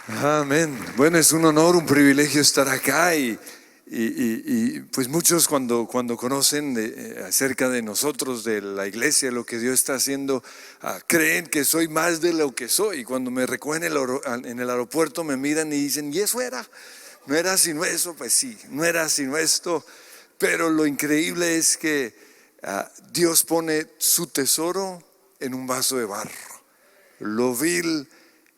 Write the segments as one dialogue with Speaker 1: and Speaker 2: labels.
Speaker 1: Amén. Bueno, es un honor, un privilegio estar acá pues muchos cuando conocen acerca de nosotros, de la iglesia, lo que Dios está haciendo, creen que soy más de lo que soy. Cuando me recogen en el aeropuerto me miran y dicen, ¿y eso era? ¿No era sino eso? Pues sí, no era sino esto. Pero lo increíble es que Dios pone su tesoro en un vaso de barro. Lo vil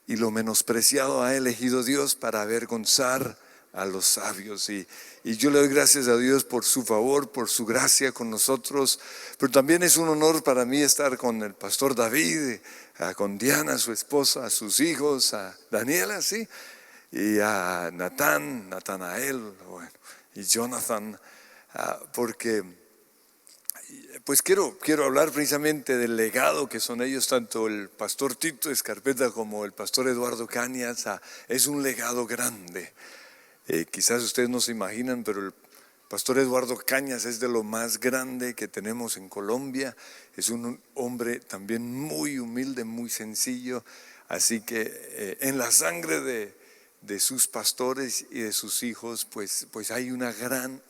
Speaker 1: y lo menospreciado ha elegido Dios para avergonzar a los sabios. Y yo le doy gracias a Dios por su favor, por su gracia con nosotros. Pero también es un honor para mí estar con el pastor David, con Diana, su esposa, a sus hijos, a Daniela, sí, y a Natanael, bueno, y Jonathan, porque pues quiero hablar precisamente del legado que son ellos, tanto el pastor Tito Escarpeta como el pastor Eduardo Cañas. Es un legado grande. Quizás ustedes no se imaginan, pero el pastor Eduardo Cañas es de lo más grande que tenemos en Colombia. Es un hombre también muy humilde, muy sencillo. Así que en la sangre de sus pastores y de sus hijos, pues hay una gran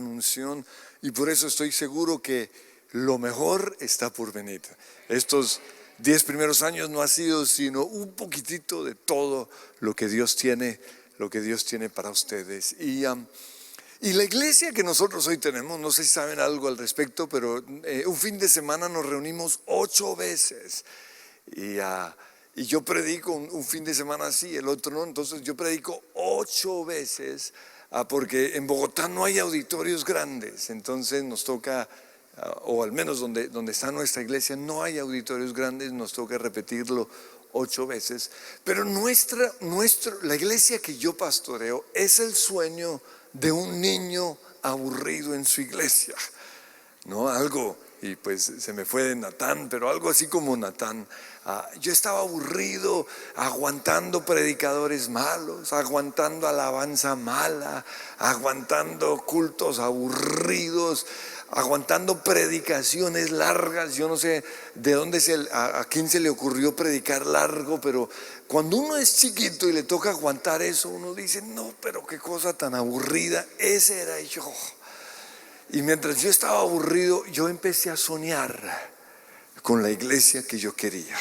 Speaker 1: unción. Y por eso estoy seguro que lo mejor está por venir. Estos 10 primeros años no ha sido sino un poquitito de todo lo que Dios tiene para ustedes. Y la iglesia que nosotros hoy tenemos, no sé si saben algo al respecto, pero un fin de semana nos reunimos 8 veces. Y yo predico un fin de semana así, el otro no. Entonces yo predico 8 veces, porque en Bogotá no hay auditorios grandes. Entonces nos toca, o al menos donde está nuestra iglesia, no hay auditorios grandes. Nos toca repetirlo 8 veces. Pero la iglesia que yo pastoreo es el sueño de un niño aburrido en su iglesia, ¿no? Algo, y pues se me fue de Natán, pero algo así como Natán. Yo estaba aburrido, aguantando predicadores malos, aguantando alabanza mala, aguantando cultos aburridos, aguantando predicaciones largas. Yo no sé de dónde a quién se le ocurrió predicar largo, pero cuando uno es chiquito y le toca aguantar eso, uno dice, no, pero qué cosa tan aburrida, ese era yo. Y mientras yo estaba aburrido, yo empecé a soñar con la iglesia que yo quería.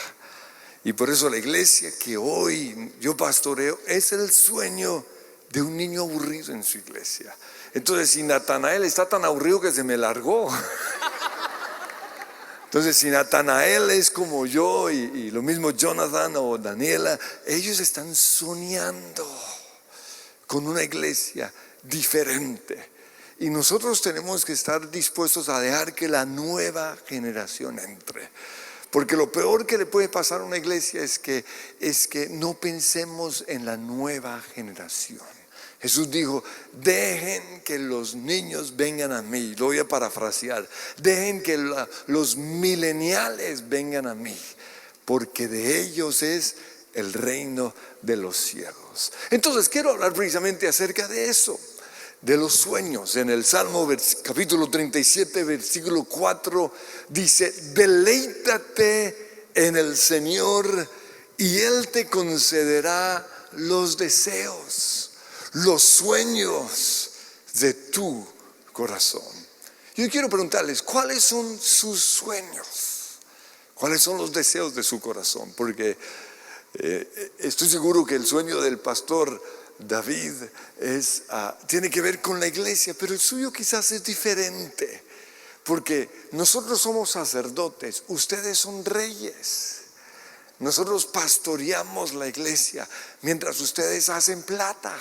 Speaker 1: Y por eso la iglesia que hoy yo pastoreo es el sueño de un niño aburrido en su iglesia. Entonces, si Natanael está tan aburrido que se me largó. Entonces, si Natanael es como yo y lo mismo Jonathan o Daniela, ellos están soñando con una iglesia diferente. Y nosotros tenemos que estar dispuestos a dejar que la nueva generación entre. Porque lo peor que le puede pasar a una iglesia es que no pensemos en la nueva generación. Jesús dijo, dejen que los niños vengan a mí. Lo voy a parafrasear. Dejen que los mileniales vengan a mí, porque de ellos es el reino de los cielos. Entonces quiero hablar precisamente acerca de eso, de los sueños. En el Salmo capítulo 37, versículo 4 dice, deleítate en el Señor y Él te concederá los deseos, los sueños de tu corazón. Yo quiero preguntarles, ¿cuáles son sus sueños? ¿Cuáles son los deseos de su corazón? Porque estoy seguro que el sueño del pastor David tiene que ver con la iglesia, pero el suyo quizás es diferente, porque nosotros somos sacerdotes, ustedes son reyes. Nosotros pastoreamos la iglesia mientras ustedes hacen plata.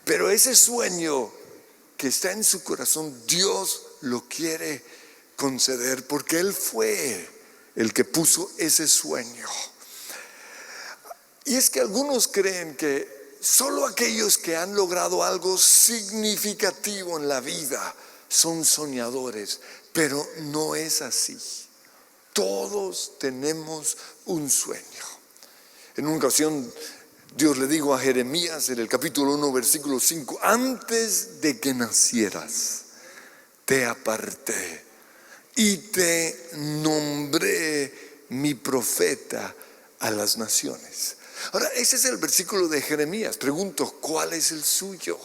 Speaker 1: Pero ese sueño que está en su corazón, Dios lo quiere conceder, porque Él fue el que puso ese sueño. Y es que algunos creen que solo aquellos que han logrado algo significativo en la vida son soñadores, pero no es así. Todos tenemos un sueño. En una ocasión Dios le dijo a Jeremías en el capítulo 1, versículo 5, antes de que nacieras, te aparté y te nombré mi profeta a las naciones. Ahora, ese es el versículo de Jeremías. Pregunto, ¿cuál es el suyo?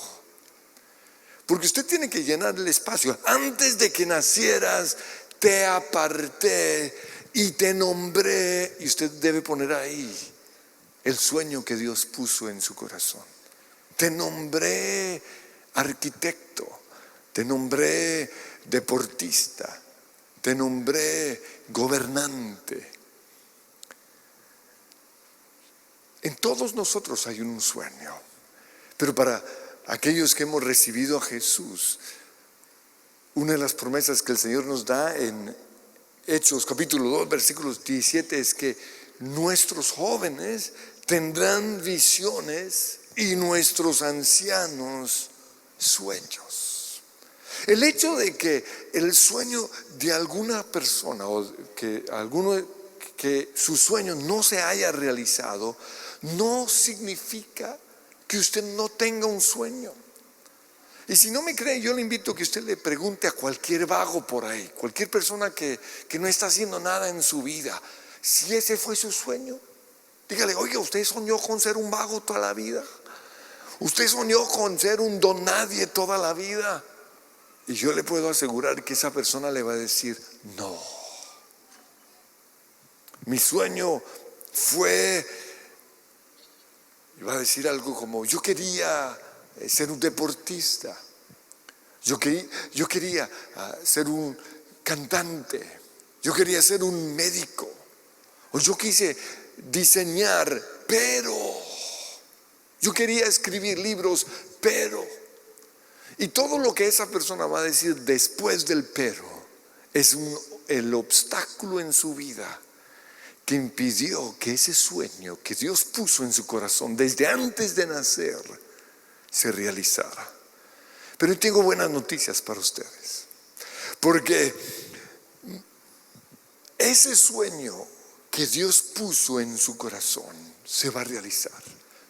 Speaker 1: Porque usted tiene que llenar el espacio. Antes de que nacieras, te aparté y te nombré. Y usted debe poner ahí el sueño que Dios puso en su corazón. Te nombré arquitecto, te nombré deportista, te nombré gobernante. En todos nosotros hay un sueño, pero para aquellos que hemos recibido a Jesús, una de las promesas que el Señor nos da en Hechos capítulo 2 versículos 17 es que nuestros jóvenes tendrán visiones y nuestros ancianos sueños. El hecho de que el sueño de alguna persona o que su sueño no se haya realizado no significa que usted no tenga un sueño. Y si no me cree, yo le invito a que usted le pregunte a cualquier vago por ahí, cualquier persona que no está haciendo nada en su vida, si ese fue su sueño. Dígale, oiga, ¿usted soñó con ser un vago toda la vida? ¿Usted soñó con ser un don nadie toda la vida? Y yo le puedo asegurar que esa persona le va a decir, no. Mi sueño fue, iba a decir algo como, yo quería ser un deportista, yo quería ser un cantante, yo quería ser un médico, o yo quise diseñar, pero yo quería escribir libros, pero. Y todo lo que esa persona va a decir después del pero es el obstáculo en su vida que impidió que ese sueño que Dios puso en su corazón desde antes de nacer se realizara. Pero tengo buenas noticias para ustedes, porque ese sueño que Dios puso en su corazón se va a realizar.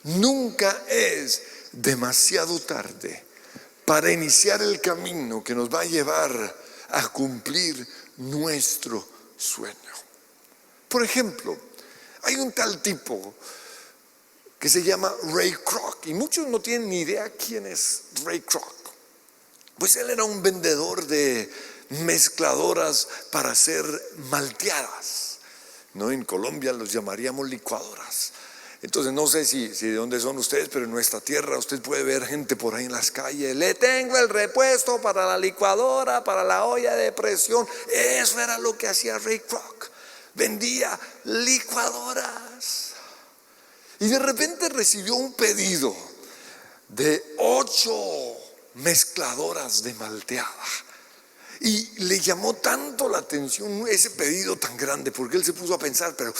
Speaker 1: Nunca es demasiado tarde para iniciar el camino que nos va a llevar a cumplir nuestro sueño. Por ejemplo, hay un tal tipo que se llama Ray Kroc, y muchos no tienen ni idea quién es Ray Kroc. Pues él era un vendedor de mezcladoras para hacer malteadas, ¿no? En Colombia los llamaríamos licuadoras. Entonces no sé si de dónde son ustedes, pero en nuestra tierra usted puede ver gente por ahí en las calles, le tengo el repuesto para la licuadora, para la olla de presión. Eso era lo que hacía Ray Kroc, vendía licuadoras. Y de repente recibió un pedido de 8 mezcladoras de malteada. Y le llamó tanto la atención ese pedido tan grande, porque él se puso a pensar, pero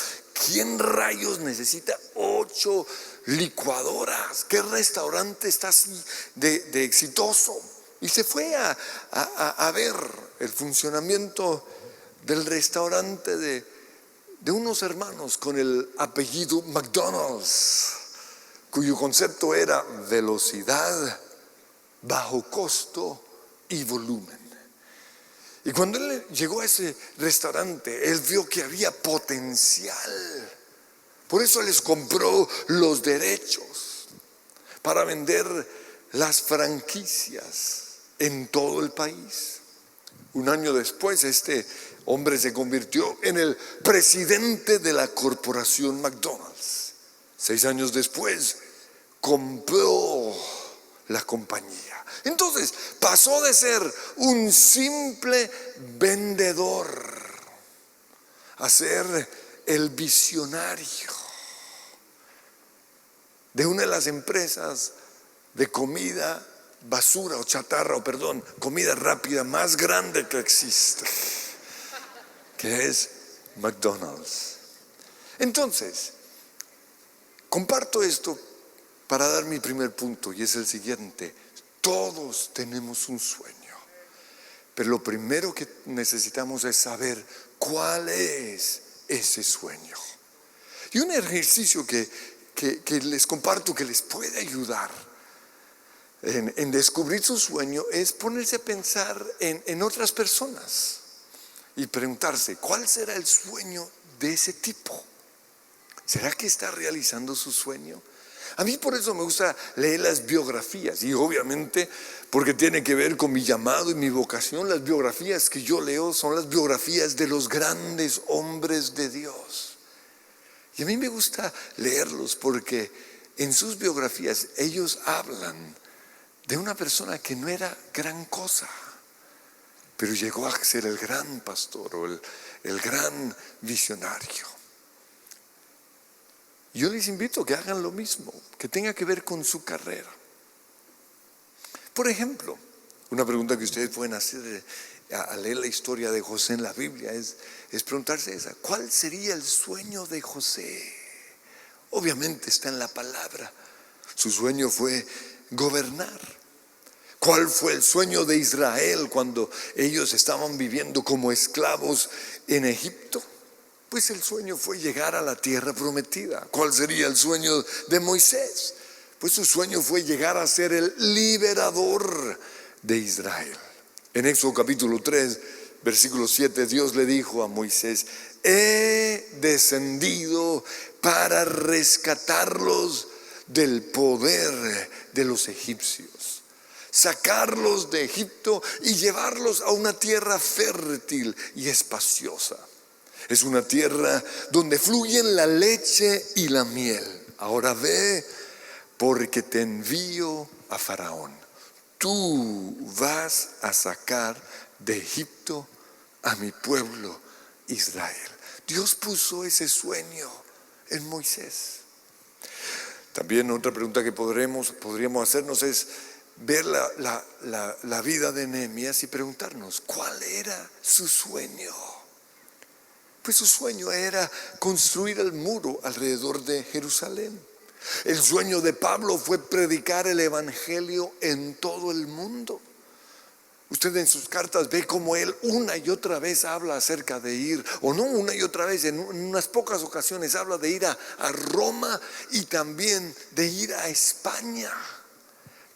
Speaker 1: ¿quién rayos necesita 8 licuadoras? ¿Qué restaurante está así de exitoso? Y se fue a ver el funcionamiento del restaurante de unos hermanos con el apellido McDonald's, cuyo concepto era velocidad, bajo costo y volumen. Y cuando él llegó a ese restaurante, él vio que había potencial. Por eso les compró los derechos para vender las franquicias en todo el país. Un año después, este hombre se convirtió en el presidente de la corporación McDonald's. 6 años después, compró la compañía. Entonces pasó de ser un simple vendedor a ser el visionario de una de las empresas de comida basura o chatarra, comida rápida más grande que existe, que es McDonald's. Entonces, comparto esto para dar mi primer punto, y es el siguiente. Todos tenemos un sueño, pero lo primero que necesitamos es saber cuál es ese sueño. Y un ejercicio que les comparto que les puede ayudar en descubrir su sueño es ponerse a pensar en otras personas y preguntarse, ¿cuál será el sueño de ese tipo? ¿Será que está realizando su sueño? A mí por eso me gusta leer las biografías, y obviamente porque tiene que ver con mi llamado y mi vocación. Las biografías que yo leo son las biografías de los grandes hombres de Dios. Y a mí me gusta leerlos porque en sus biografías ellos hablan de una persona que no era gran cosa, pero llegó a ser el gran pastor o el gran visionario. Yo les invito a que hagan lo mismo, que tenga que ver con su carrera. Por ejemplo, una pregunta que ustedes pueden hacer al leer la historia de José en la Biblia es preguntarse esa: ¿cuál sería el sueño de José? Obviamente está en la palabra. Su sueño fue gobernar. ¿Cuál fue el sueño de Israel cuando ellos estaban viviendo como esclavos en Egipto? Pues el sueño fue llegar a la tierra prometida. ¿Cuál sería el sueño de Moisés? Pues su sueño fue llegar a ser el liberador de Israel. En Éxodo capítulo 3, versículo 7, Dios le dijo a Moisés: he descendido para rescatarlos del poder de los egipcios, sacarlos de Egipto y llevarlos a una tierra fértil y espaciosa. Es una tierra donde fluyen la leche y la miel. Ahora ve, porque te envío a Faraón. Tú vas a sacar de Egipto a mi pueblo Israel. Dios puso ese sueño en Moisés. También otra pregunta que podríamos hacernos es ver la vida de Nehemías y preguntarnos: ¿cuál era su sueño? Pues su sueño era construir el muro alrededor de Jerusalén. El sueño de Pablo fue predicar el evangelio en todo el mundo. Usted en sus cartas ve cómo él una y otra vez habla acerca de ir, o no una y otra vez, en unas pocas ocasiones habla de ir a Roma y también de ir a España.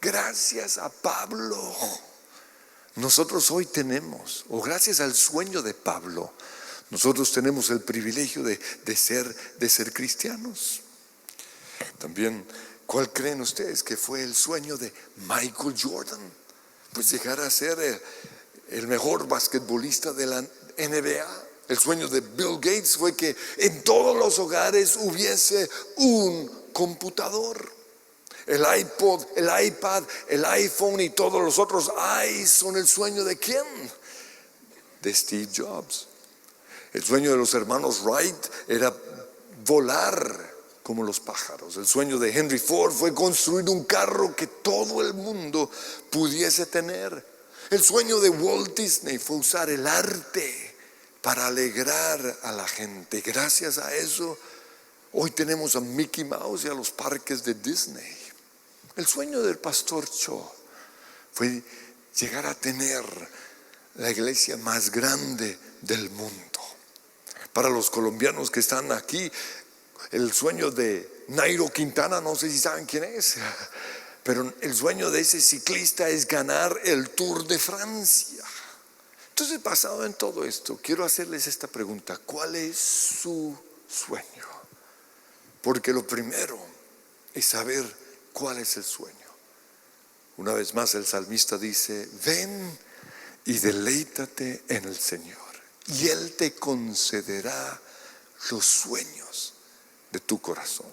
Speaker 1: Gracias a Pablo, nosotros hoy tenemos, o gracias al sueño de Pablo, nosotros tenemos el privilegio de ser cristianos. También, ¿cuál creen ustedes que fue el sueño de Michael Jordan? Pues llegar a ser el mejor basquetbolista de la NBA. El sueño de Bill Gates fue que en todos los hogares hubiese un computador. El iPod, el iPad, el iPhone y todos los otros son el sueño ¿de quién? De Steve Jobs. El sueño de los hermanos Wright era volar como los pájaros. El sueño de Henry Ford fue construir un carro que todo el mundo pudiese tener. El sueño de Walt Disney fue usar el arte para alegrar a la gente. Gracias a eso, hoy tenemos a Mickey Mouse y a los parques de Disney. El sueño del pastor Cho fue llegar a tener la iglesia más grande del mundo. Para los colombianos que están aquí, el sueño de Nairo Quintana, no sé si saben quién es, pero el sueño de ese ciclista es ganar el Tour de Francia. Entonces, basado en todo esto, quiero hacerles esta pregunta: ¿cuál es su sueño? Porque lo primero es saber cuál es el sueño. Una vez más el salmista dice: ven y deleítate en el Señor, y Él te concederá los sueños de tu corazón.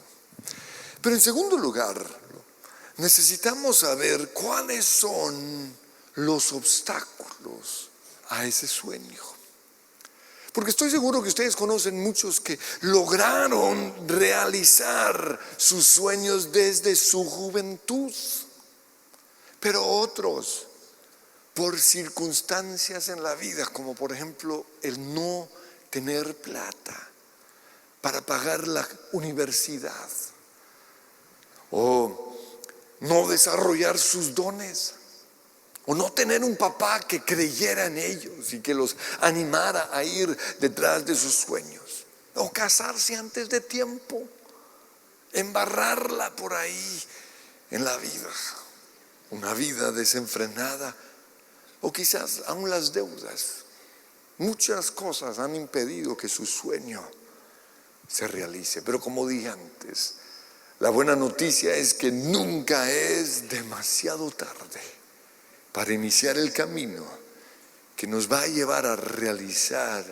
Speaker 1: Pero en segundo lugar, necesitamos saber cuáles son los obstáculos a ese sueño. Porque estoy seguro que ustedes conocen muchos que lograron realizar sus sueños desde su juventud, pero otros, por circunstancias en la vida, como por ejemplo el no tener plata para pagar la universidad, o no desarrollar sus dones, o no tener un papá que creyera en ellos y que los animara a ir detrás de sus sueños, o casarse antes de tiempo, embarrarla por ahí en la vida, una vida desenfrenada, o quizás aún las deudas. Muchas cosas han impedido que su sueño se realice. Pero como dije antes, la buena noticia es que nunca es demasiado tarde para iniciar el camino que nos va a llevar a realizar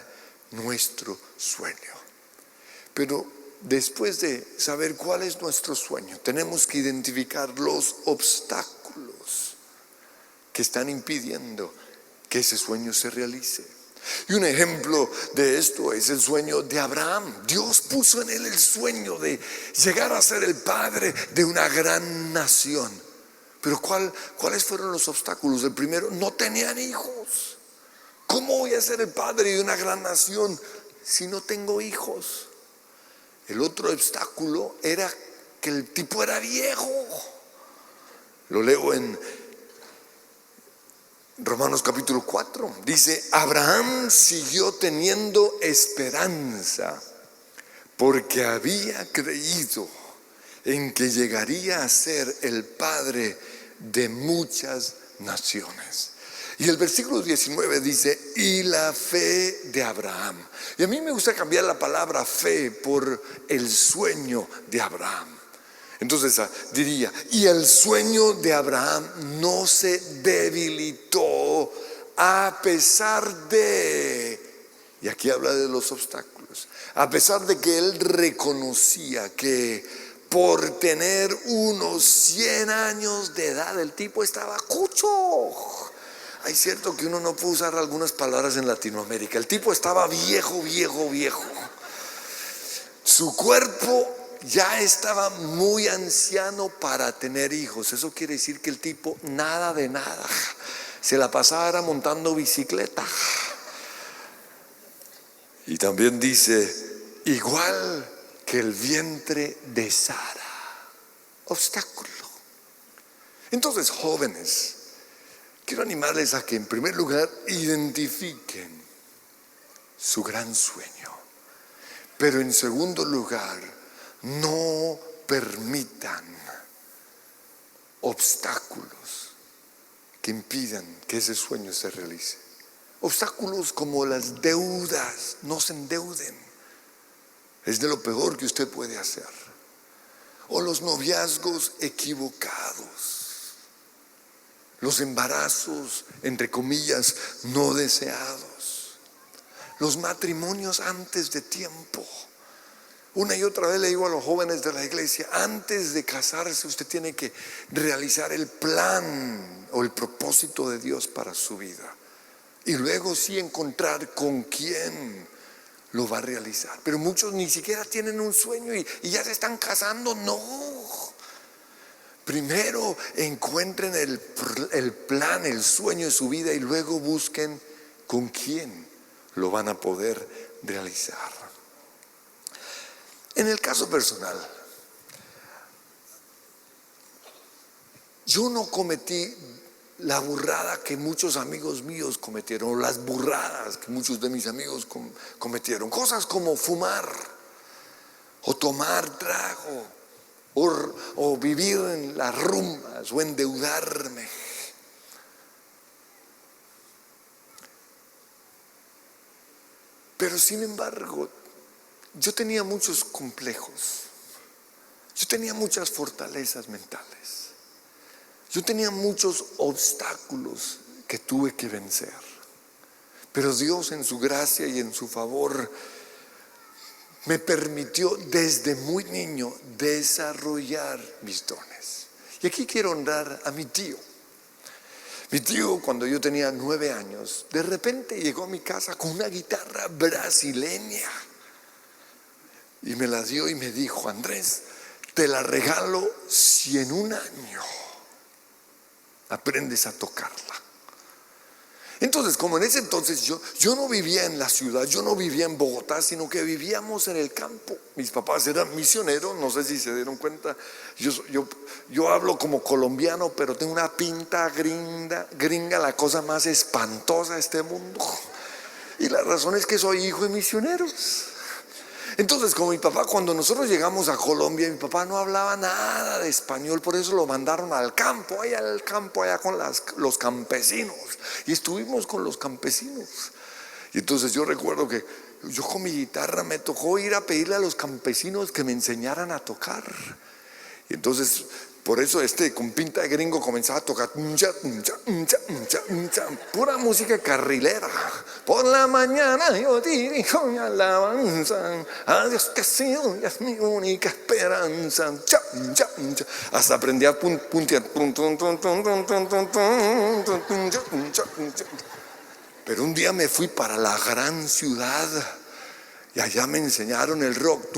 Speaker 1: nuestro sueño. Pero después de saber cuál es nuestro sueño, tenemos que identificar los obstáculos que están impidiendo que ese sueño se realice. Y un ejemplo de esto es el sueño de Abraham. Dios puso en él el sueño de llegar a ser el padre de una gran nación. Pero ¿cuáles fueron los obstáculos? El primero, no tenían hijos. ¿Cómo voy a ser el padre de una gran nación si no tengo hijos? El otro obstáculo era que el tipo era viejo. Lo leo en Romanos capítulo 4. Dice: Abraham siguió teniendo esperanza porque había creído en que llegaría a ser el padre de muchas naciones. Y el versículo 19 dice: y la fe de Abraham. Y a mí me gusta cambiar la palabra fe por el sueño de Abraham. Entonces diría: y el sueño de Abraham no se debilitó a pesar de, y aquí habla de los obstáculos, a pesar de que él reconocía que por tener unos 100 años de edad el tipo estaba cucho. Es cierto que uno no puede usar algunas palabras en Latinoamérica. El tipo estaba viejo. Su cuerpo ya estaba muy anciano para tener hijos. Eso quiere decir que el tipo nada de nada. Se la pasaba montando bicicleta. Y también dice: igual que el vientre de Sara. Obstáculo. Entonces, jóvenes, quiero animarles a que en primer lugar identifiquen su gran sueño. Pero en segundo lugar, no permitan obstáculos que impidan que ese sueño se realice. Obstáculos como las deudas. No se endeuden. Es de lo peor que usted puede hacer. O los noviazgos equivocados. Los embarazos, entre comillas, no deseados. Los matrimonios antes de tiempo. Una y otra vez le digo a los jóvenes de la iglesia: antes de casarse usted tiene que realizar el plan o el propósito de Dios para su vida. Y luego sí encontrar con quién lo va a realizar. Pero muchos ni siquiera tienen un sueño y ya se están casando. No. Primero encuentren el plan, el sueño de su vida y luego busquen con quién lo van a poder realizar. En el caso personal, yo no cometí la burrada que muchos amigos míos cometieron, o las burradas que muchos de mis amigos cometieron. Cosas como fumar, o tomar trago, o vivir en las rumbas, o endeudarme. Pero sin embargo, yo tenía muchos complejos. Yo tenía muchas fortalezas mentales. Yo tenía muchos obstáculos que tuve que vencer. Pero Dios, en su gracia y en su favor, me permitió desde muy niño desarrollar mis dones. Y aquí quiero honrar a mi tío. Mi tío, cuando yo tenía 9 años, de repente llegó a mi casa con una guitarra brasileña. Y me la dio y me dijo: Andrés, te la regalo si en un año aprendes a tocarla. Entonces, como en ese entonces yo no vivía en la ciudad, yo no vivía en Bogotá, sino que vivíamos en el campo. Mis papás eran misioneros, no sé si se dieron cuenta. Yo hablo como colombiano, pero tengo una pinta gringa, la cosa más espantosa de este mundo. Y la razón es que soy hijo de misioneros. Entonces, como mi papá, cuando nosotros llegamos a Colombia, mi papá no hablaba nada de español, por eso lo mandaron al campo, allá con los campesinos. Y estuvimos con los campesinos. Y entonces yo recuerdo que yo con mi guitarra me tocó ir a pedirle a los campesinos que me enseñaran a tocar. Y entonces, por eso con pinta de gringo comenzaba a tocar pura música carrilera. Por la mañana yo dirijo mi alabanza a Dios que ha sido y es mi única esperanza. Hasta aprendí a puntear. Pero un día me fui para la gran ciudad y allá me enseñaron el rock.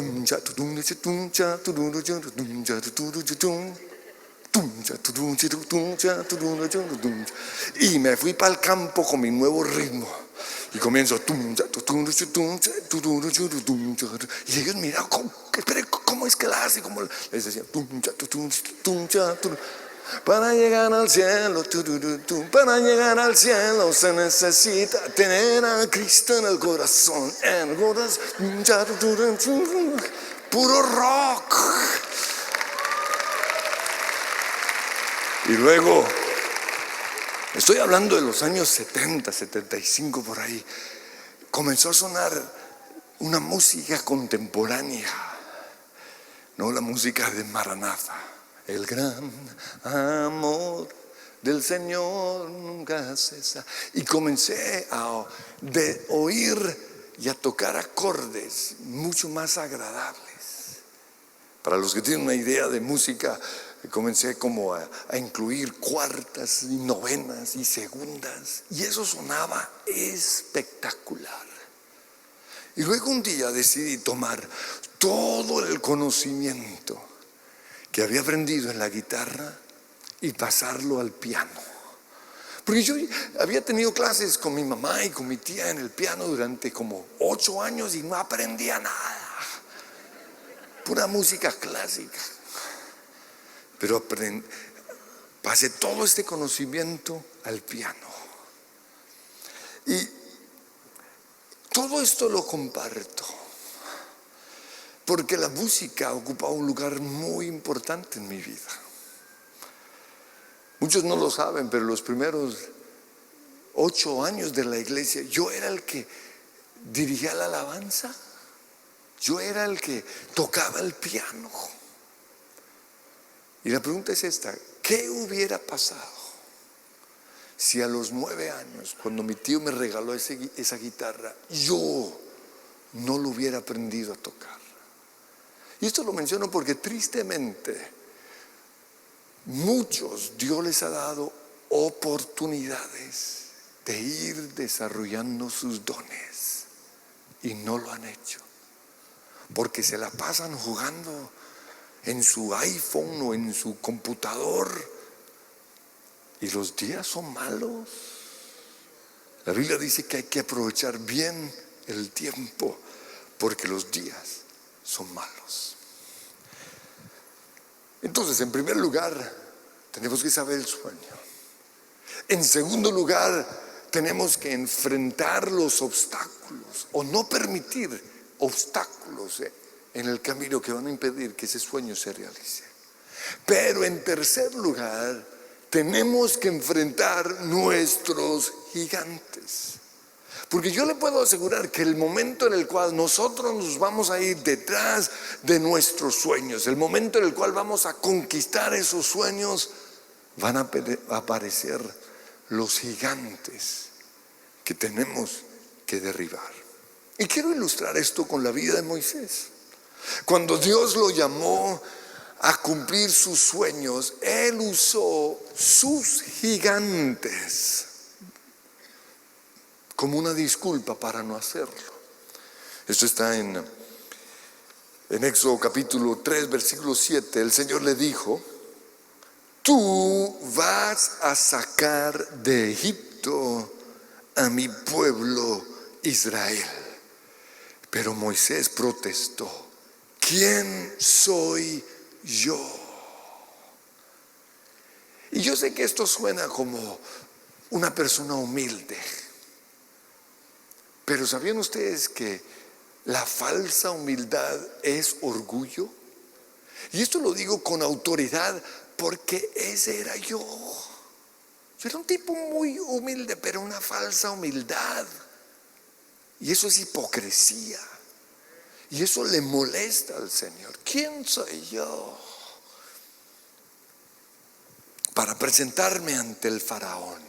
Speaker 1: Y me fui para el campo con mi nuevo ritmo. Y comienzo. Y ellos miraban, ¿cómo es que la hace? Les decía. Para llegar al cielo, para llegar al cielo se necesita tener a Cristo en el corazón. Puro rock. Y luego, estoy hablando de los años 70, 75 por ahí, comenzó a sonar una música contemporánea, no la música de Maranatha. El gran amor del Señor nunca cesa. Y comencé a oír y a tocar acordes mucho más agradables. Para los que tienen una idea de música, comencé como a incluir cuartas y novenas y segundas. Y eso sonaba espectacular. Y luego un día decidí tomar todo el conocimiento que había aprendido en la guitarra y pasarlo al piano. Porque yo había tenido clases con mi mamá y con mi tía en el piano durante como 8 años y no aprendía nada. Pura música clásica. Pero pasé todo este conocimiento al piano. Y todo esto lo comparto porque la música ocupa un lugar muy importante en mi vida. Muchos no lo saben, pero los primeros 8 años de la iglesia, yo era el que dirigía la alabanza. Yo era el que tocaba el piano. Y la pregunta es esta: ¿qué hubiera pasado si a los 9 años, cuando mi tío me regaló esa guitarra, yo no lo hubiera aprendido a tocar? Y esto lo menciono porque tristemente muchos Dios les ha dado oportunidades de ir desarrollando sus dones y no lo han hecho, porque se la pasan jugando en su iPhone o en su computador y los días son malos. La Biblia dice que hay que aprovechar bien el tiempo porque los días son malos. Entonces, en primer lugar, tenemos que saber el sueño. En segundo lugar, tenemos que enfrentar los obstáculos o no permitir obstáculos en el camino que van a impedir que ese sueño se realice. Pero en tercer lugar, tenemos que enfrentar nuestros gigantes. Porque yo le puedo asegurar que el momento en el cual nosotros nos vamos a ir detrás de nuestros sueños, el momento en el cual vamos a conquistar esos sueños, van a aparecer los gigantes que tenemos que derribar. Y quiero ilustrar esto con la vida de Moisés. Cuando Dios lo llamó a cumplir sus sueños, Él usó sus gigantes como una disculpa para no hacerlo. Esto está en Éxodo capítulo 3, versículo 7. El Señor le dijo: tú vas a sacar de Egipto a mi pueblo Israel. Pero Moisés protestó: ¿quién soy yo? Y yo sé que esto suena como una persona humilde, pero ¿sabían ustedes que la falsa humildad es orgullo? Y esto lo digo con autoridad porque ese era yo. Yo era un tipo muy humilde, pero una falsa humildad. Y eso es hipocresía. Y eso le molesta al Señor. ¿Quién soy yo para presentarme ante el faraón?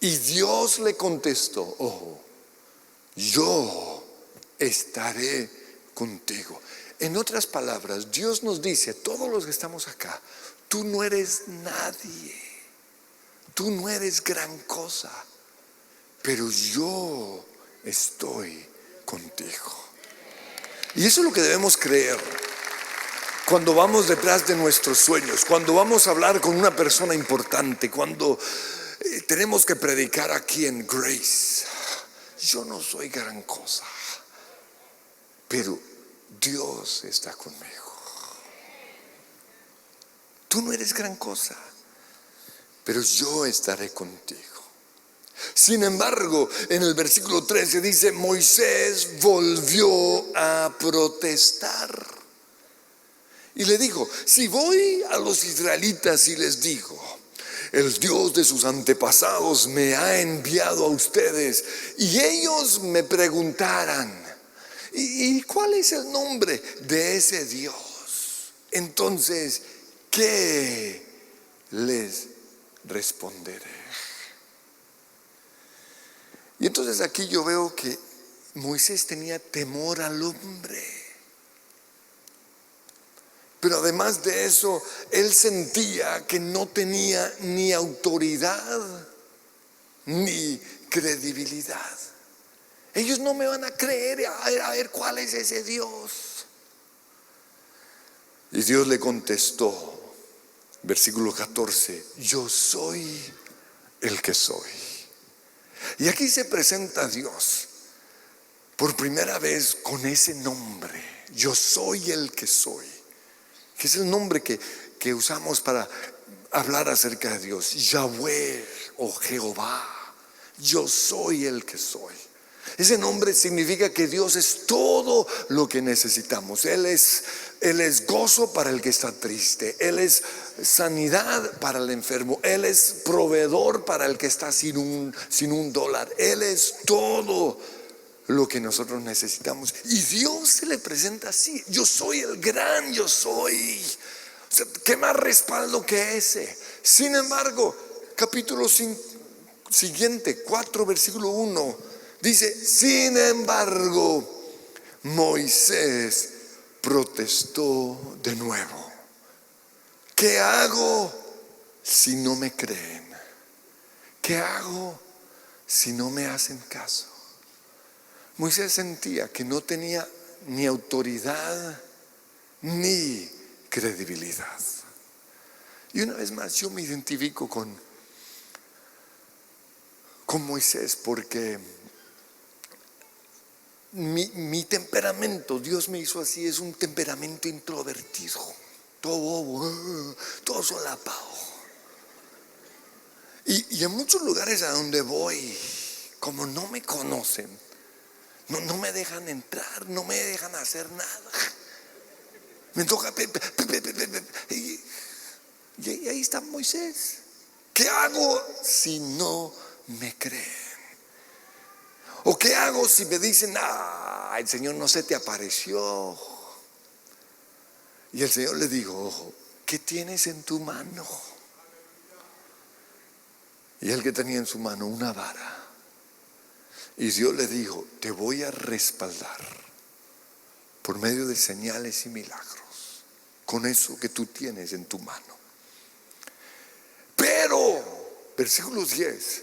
Speaker 1: Y Dios le contestó, ojo, yo estaré contigo. En otras palabras, Dios nos dice, todos los que estamos acá, tú no eres nadie, tú no eres gran cosa, pero yo estoy contigo. Y eso es lo que debemos creer cuando vamos detrás de nuestros sueños, cuando vamos a hablar con una persona importante, cuando tenemos que predicar aquí en Grace. Yo no soy gran cosa, pero Dios está conmigo. Tú no eres gran cosa, pero yo estaré contigo. Sin embargo, en el versículo 13 dice, Moisés volvió a protestar. Y le dijo, si voy a los israelitas y les digo, el Dios de sus antepasados me ha enviado a ustedes, y ellos me preguntaran, ¿y cuál es el nombre de ese Dios? Entonces, ¿qué les responderé? Y entonces aquí yo veo que Moisés tenía temor al hombre. Pero además de eso, él sentía que no tenía ni autoridad ni credibilidad. Ellos no me van a creer, a ver cuál es ese Dios. Y Dios le contestó, versículo 14, yo soy el que soy. Y aquí se presenta a Dios por primera vez con ese nombre, yo soy el que soy, que es el nombre que usamos para hablar acerca de Dios, Yahweh o Jehová, yo soy el que soy. Ese nombre significa que Dios es todo lo que necesitamos. Él es gozo para el que está triste. Él es sanidad para el enfermo. Él es proveedor para el que está sin un dólar. Él es todo lo que nosotros necesitamos. Y Dios se le presenta así. Yo soy el gran yo soy. O sea, ¿qué más respaldo que ese? Sin embargo, capítulo siguiente, 4, versículo 1. Dice, sin embargo, Moisés protestó de nuevo. ¿Qué hago si no me creen? ¿Qué hago si no me hacen caso? Moisés sentía que no tenía ni autoridad ni credibilidad. Y una vez más yo me identifico con Moisés porque mi temperamento, Dios me hizo así, es un temperamento introvertido, todo bobo, todo solapado. Y en muchos lugares a donde voy, como no me conocen, no me dejan entrar, no me dejan hacer nada. Me toca y ahí está Moisés. ¿Qué hago si no me creen? ¿O qué hago si me dicen, el Señor no se te apareció? Y el Señor le dijo, ojo, ¿qué tienes en tu mano? Y él que tenía en su mano una vara. Y Dios le dijo, te voy a respaldar por medio de señales y milagros con eso que tú tienes en tu mano. Pero, versículo 10,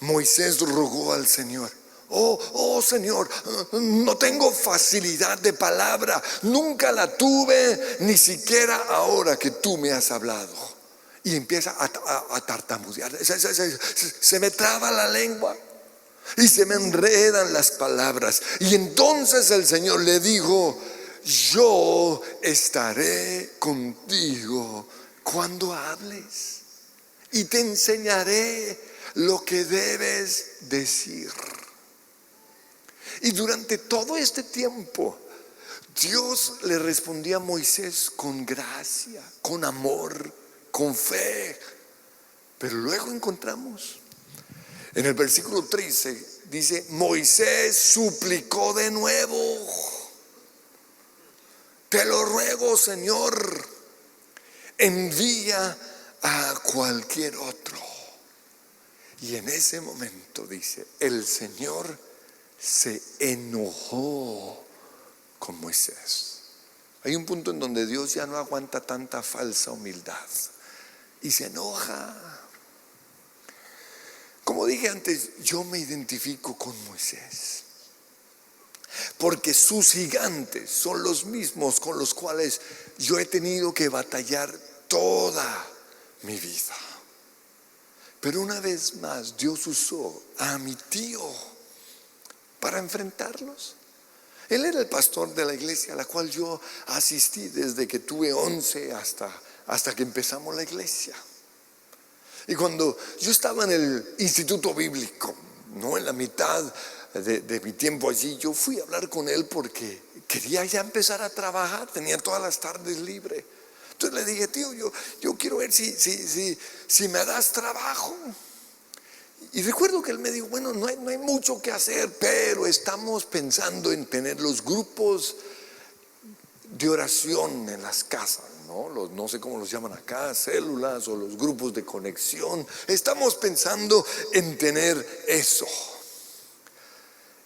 Speaker 1: Moisés rogó al Señor, oh Señor, no tengo facilidad de palabra, nunca la tuve, ni siquiera ahora que tú me has hablado. Y empieza a tartamudear, se me traba la lengua y se me enredan las palabras. Y entonces el Señor le dijo, yo estaré contigo cuando hables y te enseñaré lo que debes decir. Y durante todo este tiempo Dios le respondía a Moisés con gracia, con amor, con fe. Pero luego encontramos en el versículo 13 dice, Moisés suplicó de nuevo: te lo ruego, Señor, envía a cualquier otro. Y en ese momento, dice, el Señor se enojó con Moisés. Hay un punto en donde Dios ya no aguanta tanta falsa humildad y se enoja. Como dije antes, yo me identifico con Moisés, porque sus gigantes son los mismos con los cuales yo he tenido que batallar toda mi vida. Pero una vez más Dios usó a mi tío para enfrentarlos. Él era el pastor de la iglesia a la cual yo asistí desde que tuve 11 hasta que empezamos la iglesia. Y cuando yo estaba en el instituto bíblico, en la mitad de mi tiempo allí, yo fui a hablar con él porque quería ya empezar a trabajar, tenía todas las tardes libres. Entonces le dije, tío, yo quiero ver si me das trabajo. Y recuerdo que él me dijo, bueno, no hay mucho que hacer, pero estamos pensando en tener los grupos de oración en las casas, no sé cómo los llaman acá, células o los grupos de conexión. Estamos pensando en tener eso.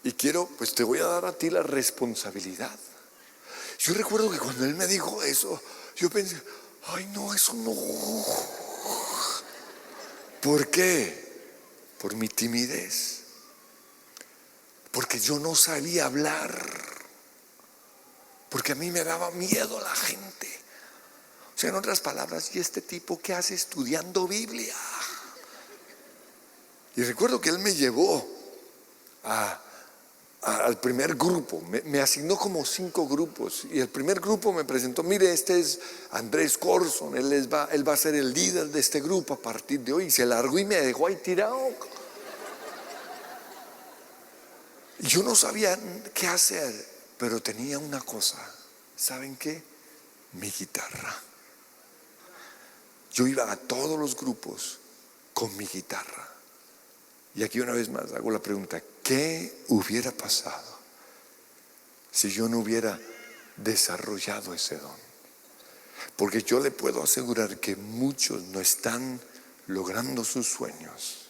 Speaker 1: Y pues te voy a dar a ti la responsabilidad. Yo recuerdo que cuando él me dijo eso, yo pensé, ay no, eso no. ¿Por qué? Por mi timidez. Porque yo no sabía hablar. Porque a mí me daba miedo la gente. O sea, en otras palabras, ¿y este tipo qué hace estudiando Biblia? Y recuerdo que él me llevó al primer grupo, me asignó como 5 grupos. Y el primer grupo me presentó, mire, este es Andrés Corson, él va a ser el líder de este grupo a partir de hoy. Y se largó y me dejó ahí tirado. Y yo no sabía qué hacer, pero tenía una cosa, ¿saben qué? Mi guitarra. Yo iba a todos los grupos con mi guitarra. Y aquí una vez más hago la pregunta, ¿qué hubiera pasado si yo no hubiera desarrollado ese don? Porque yo le puedo asegurar que muchos no están logrando sus sueños,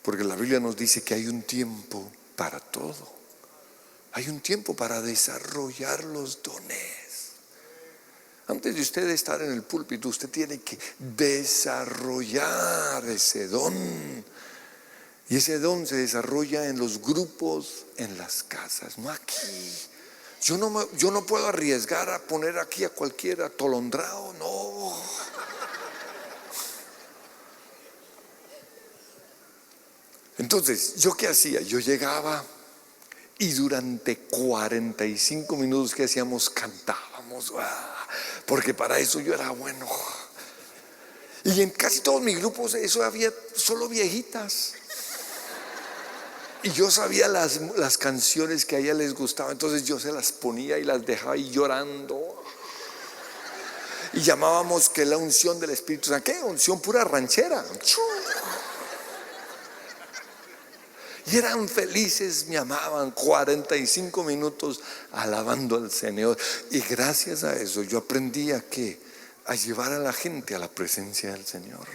Speaker 1: porque la Biblia nos dice que hay un tiempo para todo. Hay un tiempo para desarrollar los dones. Antes de usted estar en el púlpito, usted tiene que desarrollar ese don. Y ese don se desarrolla en los grupos, en las casas, no aquí. Yo no puedo arriesgar a poner aquí a cualquier atolondrado, no. Entonces, ¿yo qué hacía? Yo llegaba y durante 45 minutos que hacíamos, cantábamos, porque para eso yo era bueno. Y en casi todos mis grupos eso había solo viejitas. Y yo sabía las canciones que a ella les gustaban, entonces yo se las ponía y las dejaba ahí llorando. Y llamábamos que la unción del Espíritu Santo. ¿Qué? Unción pura ranchera. Y eran felices, me amaban. 45 minutos alabando al Señor. Y gracias a eso yo aprendí a llevar a la gente a la presencia del Señor.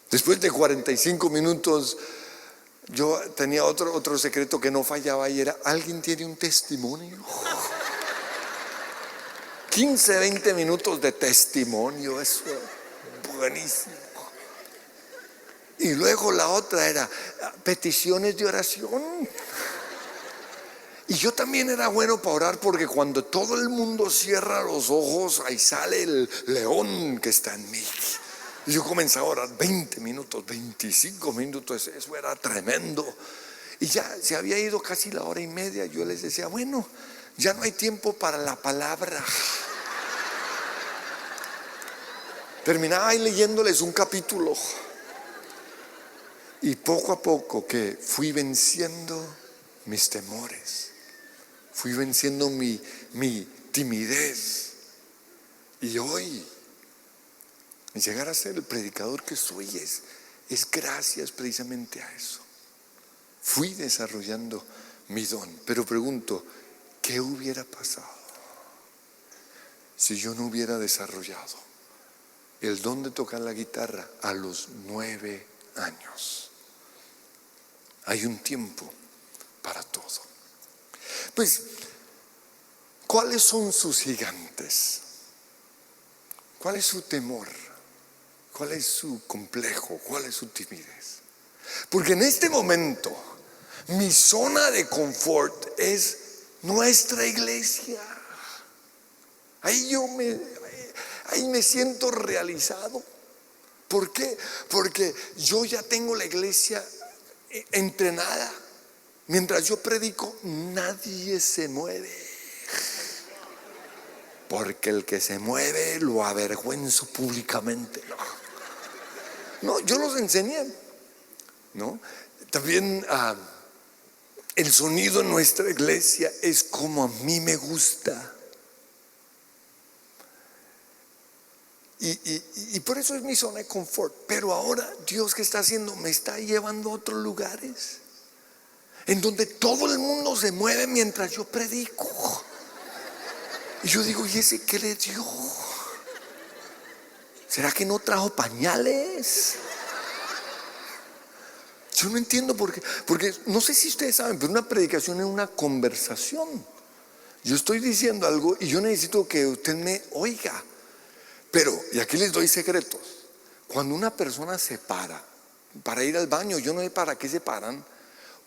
Speaker 1: Después de 45 minutos yo tenía otro secreto que no fallaba, y era: ¿alguien tiene un testimonio? 15, 20 minutos de testimonio, eso buenísimo. Y luego la otra era peticiones de oración. Y yo también era bueno para orar, porque cuando todo el mundo cierra los ojos, ahí sale el león que está en mí. Y yo comenzaba a orar 20 minutos, 25 minutos, eso era tremendo. Y ya se había ido casi la hora y media. Yo les decía, bueno, ya no hay tiempo para la palabra. Terminaba ahí leyéndoles un capítulo. Y poco a poco que fui venciendo mis temores, fui venciendo mi timidez. Y hoy llegar a ser el predicador que soy es gracias precisamente a eso. fui desarrollando mi don. Pero pregunto, ¿qué hubiera pasado si yo no hubiera desarrollado el don de tocar la guitarra a los 9 años? Hay un tiempo para todo. Pues, ¿cuáles son sus gigantes? ¿Cuál es su temor? ¿Cuál es su complejo? ¿Cuál es su timidez? Porque en este momento mi zona de confort es nuestra iglesia. Ahí me siento realizado. ¿Por qué? Porque yo ya tengo la iglesia entrenada. Mientras yo predico, nadie se mueve. Porque el que se mueve lo avergüenzo públicamente. No, yo los enseñé, ¿no? También el sonido en nuestra iglesia es como a mí me gusta. Y por eso es mi zona de confort. Pero ahora Dios, ¿qué está haciendo? Me está llevando a otros lugares en donde todo el mundo se mueve mientras yo predico. Y yo digo, ¿y ese qué le dio? ¿Será que no trajo pañales? Yo no entiendo por qué. Porque no sé si ustedes saben, pero una predicación es una conversación. Yo estoy diciendo algo y yo necesito que usted me oiga. Pero, y aquí les doy secretos, cuando una persona se para ir al baño, yo no sé para qué se paran,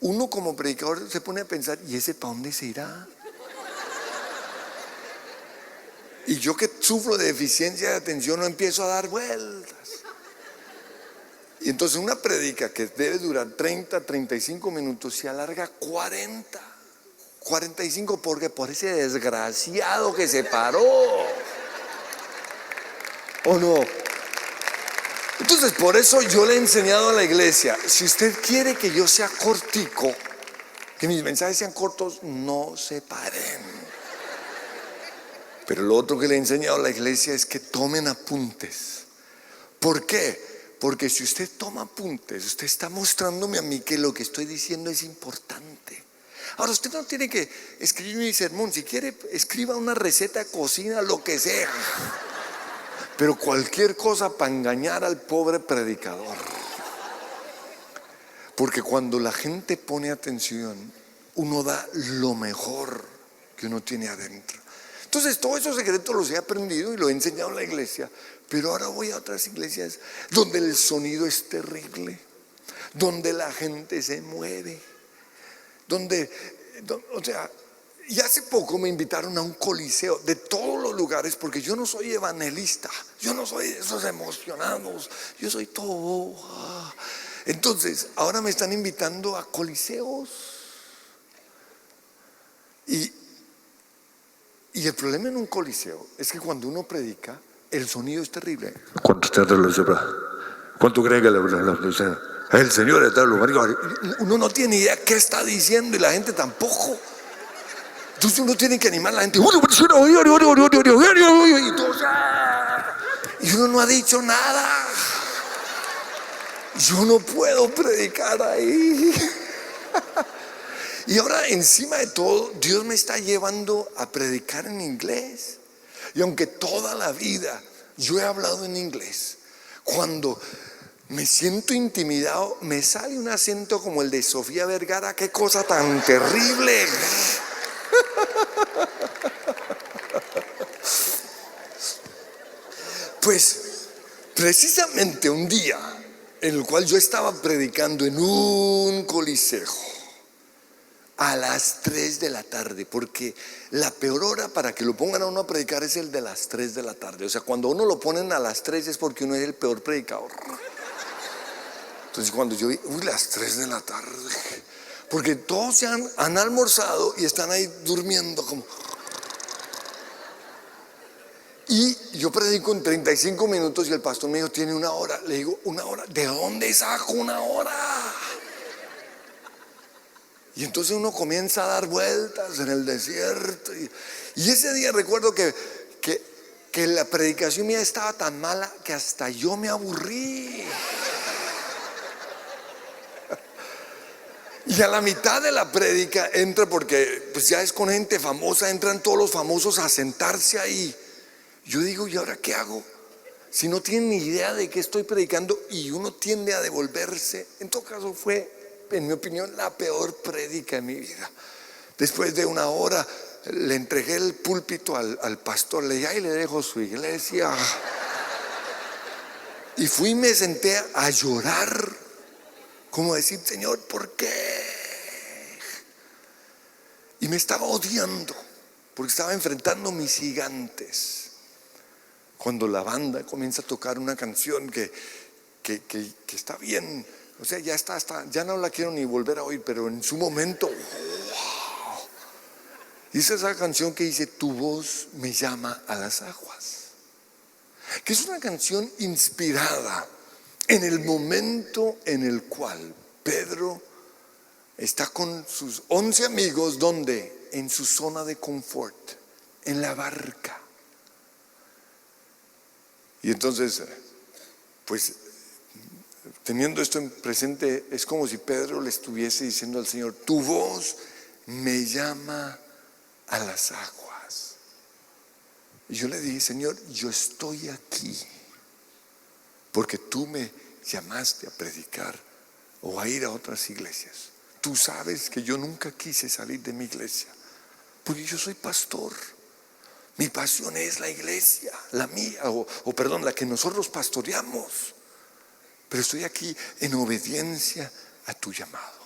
Speaker 1: uno como predicador se pone a pensar, ¿y ese para dónde se irá? Y yo que sufro de deficiencia de atención no empiezo a dar vueltas. Y entonces una predica que debe durar 30, 35 minutos se alarga 40, 45 porque por ese desgraciado que se paró. ¿O no? Entonces por eso yo le he enseñado a la iglesia, si usted quiere que yo sea cortico, que mis mensajes sean cortos, no se paren. Pero lo otro que le he enseñado a la iglesia es que tomen apuntes. ¿Por qué? Porque si usted toma apuntes, usted está mostrándome a mí que lo que estoy diciendo es importante. Ahora, usted no tiene que escribir mi sermón. Si quiere, escriba una receta de cocina, lo que sea. Pero cualquier cosa para engañar al pobre predicador. Porque cuando la gente pone atención, uno da lo mejor que uno tiene adentro. Entonces todos esos secretos los he aprendido y los he enseñado en la iglesia. Pero ahora voy a otras iglesias donde el sonido es terrible, donde la gente se mueve, o sea, y hace poco me invitaron a un coliseo de todos los lugares, porque yo no soy evangelista, yo no soy de esos emocionados, yo soy todo. Entonces, ahora me están invitando a coliseos. Y el problema en un coliseo es que cuando uno predica, el sonido es terrible. ¿Cuánto creen que el Señor está en el lugar? Uno no tiene idea qué está diciendo y la gente tampoco. Entonces uno tiene que animar a la gente. Y uno no ha dicho nada. Yo no puedo predicar ahí. Y ahora encima de todo, Dios me está llevando a predicar en inglés. Y aunque toda la vida yo he hablado en inglés, cuando me siento intimidado, me sale un acento como el de Sofía Vergara. ¡Qué cosa tan terrible! Pues precisamente un día en el cual yo estaba predicando en un coliseo a las 3 de la tarde, porque la peor hora para que lo pongan a uno a predicar es el de las 3 de la tarde. O sea, cuando uno lo ponen a las 3 es porque uno es el peor predicador. Entonces cuando yo vi, las 3 de la tarde, porque todos se han almorzado y están ahí durmiendo como. Y yo predico en 35 minutos y el pastor me dijo, tiene 1 hora. Le digo, 1 hora, ¿de dónde saco 1 hora? Y entonces uno comienza a dar vueltas en el desierto. Y ese día recuerdo que la predicación mía estaba tan mala que hasta yo me aburrí. Y a la mitad de la prédica entra, porque pues ya es con gente famosa, entran todos los famosos a sentarse ahí. Yo digo, ¿y ahora qué hago? Si no tienen ni idea de qué estoy predicando y uno tiende a devolverse. En todo caso fue, en mi opinión, la peor prédica de mi vida. Después de una hora le entregué el púlpito al pastor, le dije, ahí le dejo su iglesia. Y fui y me senté a llorar, como decir, Señor, ¿por qué? Y me estaba odiando, porque estaba enfrentando mis gigantes. Cuando la banda comienza a tocar una canción que está bien, o sea, ya ya no la quiero ni volver a oír, pero en su momento, wow. Y es esa canción que dice, tu voz me llama a las aguas, que es una canción inspirada en el momento en el cual Pedro está con sus 11 amigos, donde en su zona de confort, en la barca. Y entonces, pues, teniendo esto en presente, es como si Pedro le estuviese diciendo al Señor, tu voz me llama a las aguas. Y yo le dije, Señor, yo estoy aquí porque tú me llamaste a predicar o a ir a otras iglesias. Tú sabes que yo nunca quise salir de mi iglesia, porque yo soy pastor. Mi pasión es la iglesia, la mía, perdón, la que nosotros pastoreamos. Pero estoy aquí en obediencia a tu llamado.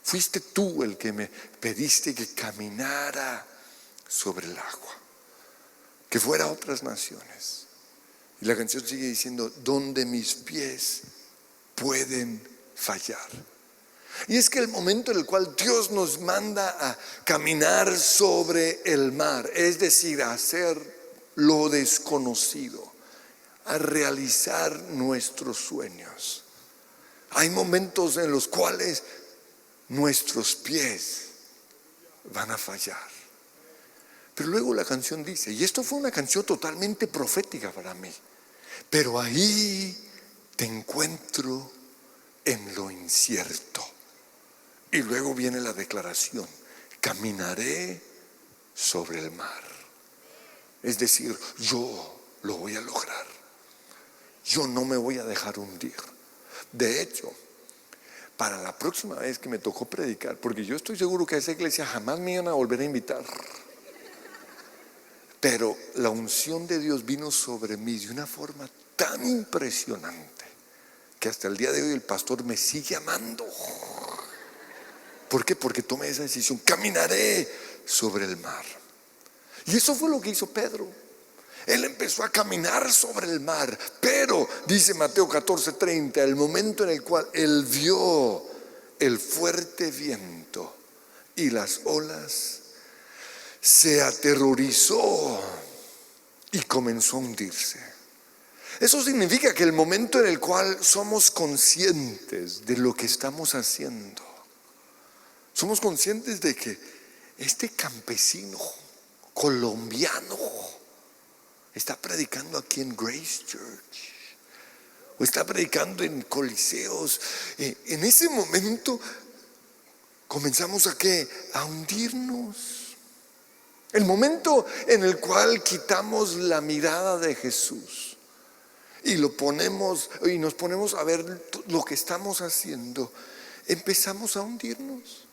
Speaker 1: Fuiste tú el que me pediste que caminara sobre el agua, que fuera a otras naciones. Y la canción sigue diciendo, donde mis pies pueden fallar. Y es que el momento en el cual Dios nos manda a caminar sobre el mar, es decir, a hacer lo desconocido, a realizar nuestros sueños, hay momentos en los cuales nuestros pies van a fallar. Pero luego la canción dice, y esto fue una canción totalmente profética para mí, pero ahí te encuentro en lo incierto. Y luego viene la declaración, caminaré sobre el mar. Es decir, yo lo voy a lograr. Yo no me voy a dejar hundir. De hecho, para la próxima vez que me tocó predicar, porque yo estoy seguro que a esa iglesia jamás me iban a volver a invitar, pero la unción de Dios vino sobre mí de una forma tan impresionante que hasta el día de hoy el pastor me sigue amando. ¿Por qué? Porque tomé esa decisión, caminaré sobre el mar. Y eso fue lo que hizo Pedro. Él empezó a caminar sobre el mar, pero dice Mateo 14:30, el momento en el cual él vio el fuerte viento y las olas, se aterrorizó y comenzó a hundirse. Eso significa que el momento en el cual somos conscientes de lo que estamos haciendo, somos conscientes de que este campesino colombiano está predicando aquí en Grace Church o está predicando en coliseos. En ese momento comenzamos a hundirnos. El momento en el cual quitamos la mirada de Jesús y nos ponemos a ver lo que estamos haciendo, empezamos a hundirnos.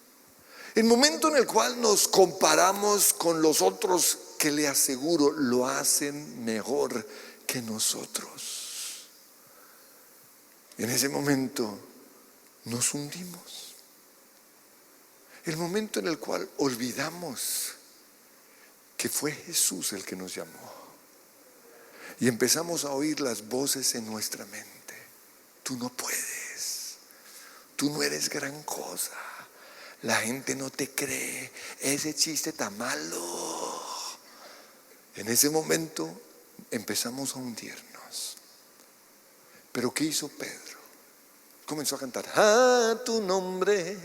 Speaker 1: El momento en el cual nos comparamos con los otros, que le aseguro lo hacen mejor que nosotros, en ese momento nos hundimos. El momento en el cual olvidamos que fue Jesús el que nos llamó y empezamos a oír las voces en nuestra mente. Tú no puedes, tú no eres gran cosa, la gente no te cree, ese chiste tan malo. En ese momento empezamos a hundirnos. Pero ¿qué hizo Pedro? Comenzó a cantar, a tu nombre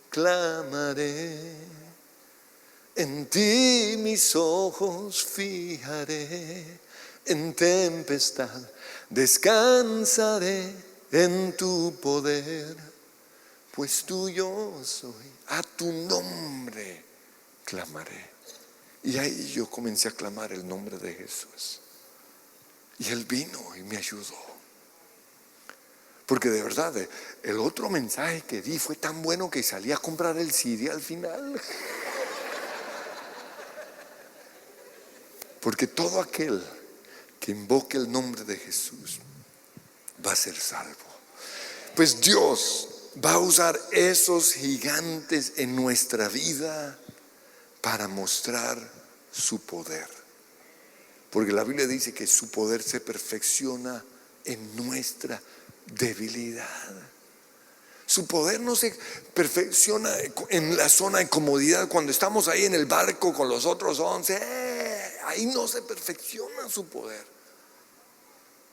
Speaker 1: clamaré, en ti mis ojos fijaré, en tempestad descansaré, en tu poder pues tuyo soy, a tu nombre clamaré. Y ahí yo comencé a clamar el nombre de Jesús. Y Él vino y me ayudó. Porque de verdad, el otro mensaje que di fue tan bueno que salí a comprar el CD al final. Porque todo aquel que invoque el nombre de Jesús va a ser salvo. Pues Dios va a usar esos gigantes en nuestra vida para mostrar su poder. Porque la Biblia dice que su poder se perfecciona en nuestra debilidad. Su poder no se perfecciona en la zona de comodidad cuando estamos ahí en el barco con los otros 11. Ahí no se perfecciona su poder.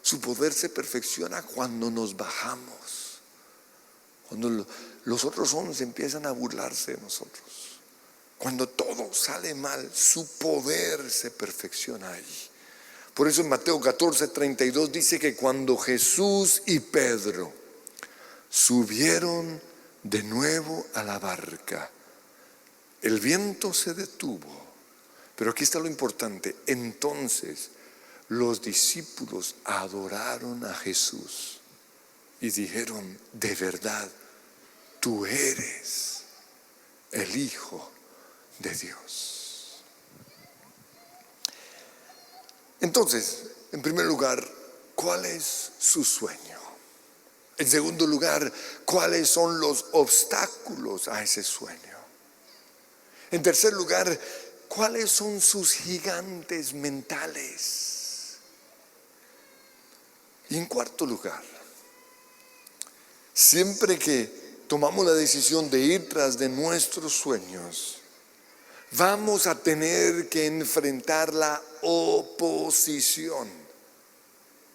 Speaker 1: Su poder se perfecciona cuando nos bajamos. Cuando los otros 11 empiezan a burlarse de nosotros. Cuando todo sale mal, su poder se perfecciona ahí. Por eso en Mateo 14:32 dice que cuando Jesús y Pedro subieron de nuevo a la barca, el viento se detuvo. Pero aquí está lo importante. Entonces los discípulos adoraron a Jesús y dijeron: de verdad, tú eres el Hijo de Dios. Entonces, en primer lugar, ¿cuál es su sueño? En segundo lugar, ¿cuáles son los obstáculos a ese sueño? En tercer lugar, ¿cuáles son sus gigantes mentales? Y en cuarto lugar, siempre que tomamos la decisión de ir tras de nuestros sueños, vamos a tener que enfrentar la oposición.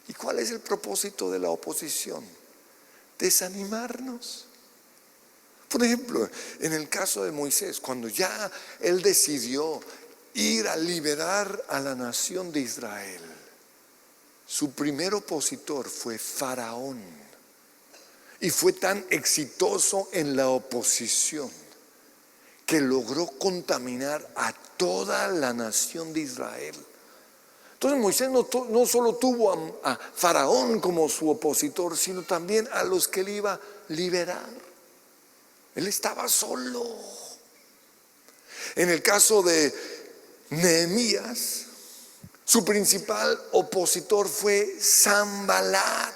Speaker 1: ¿Y cuál es el propósito de la oposición? Desanimarnos. Por ejemplo, en el caso de Moisés, cuando ya él decidió ir a liberar a la nación de Israel, su primer opositor fue Faraón. Y fue tan exitoso en la oposición que logró contaminar a toda la nación de Israel. Entonces Moisés no solo tuvo a Faraón como su opositor, sino también a los que él iba a liberar. Él estaba solo. En el caso de Nehemías, su principal opositor fue Sanbalat.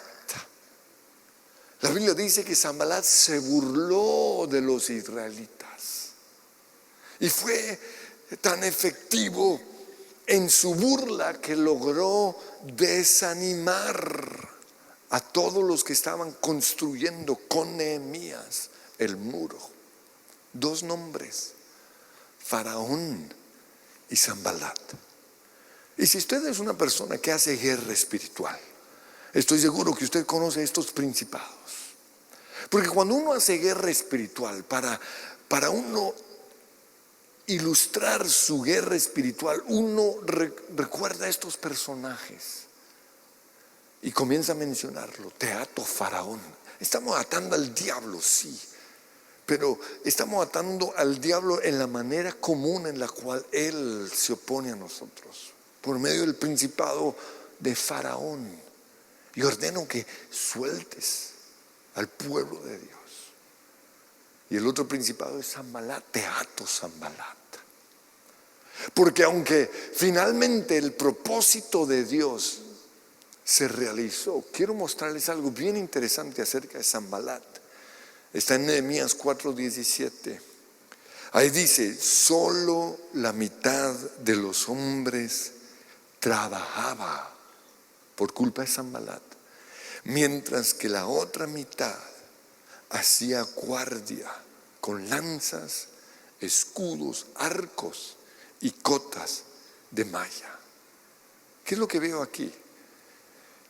Speaker 1: La Biblia dice que Sanbalat se burló de los israelitas y fue tan efectivo en su burla que logró desanimar a todos los que estaban construyendo con Nehemías el muro. Dos nombres: Faraón y Sanbalat. Y si usted es una persona que hace guerra espiritual, estoy seguro que usted conoce estos principados. Porque cuando uno hace guerra espiritual, para uno ilustrar su guerra espiritual, uno recuerda a estos personajes y comienza a mencionarlo. Te ato, Faraón. Estamos atando al diablo, sí, pero estamos atando al diablo en la manera común en la cual él se opone a nosotros, por medio del principado de Faraón. Y ordeno que sueltes al pueblo de Dios. Y el otro principado es Sanbalat. Te ato, Sanbalat. Porque aunque finalmente el propósito de Dios se realizó, quiero mostrarles algo bien interesante acerca de Sanbalat. Está en Nehemías 4:17. Ahí dice: solo la mitad de los hombres trabajaba por culpa de Sanbalat, mientras que la otra mitad hacía guardia con lanzas, escudos, arcos y cotas de malla. ¿Qué es lo que veo aquí?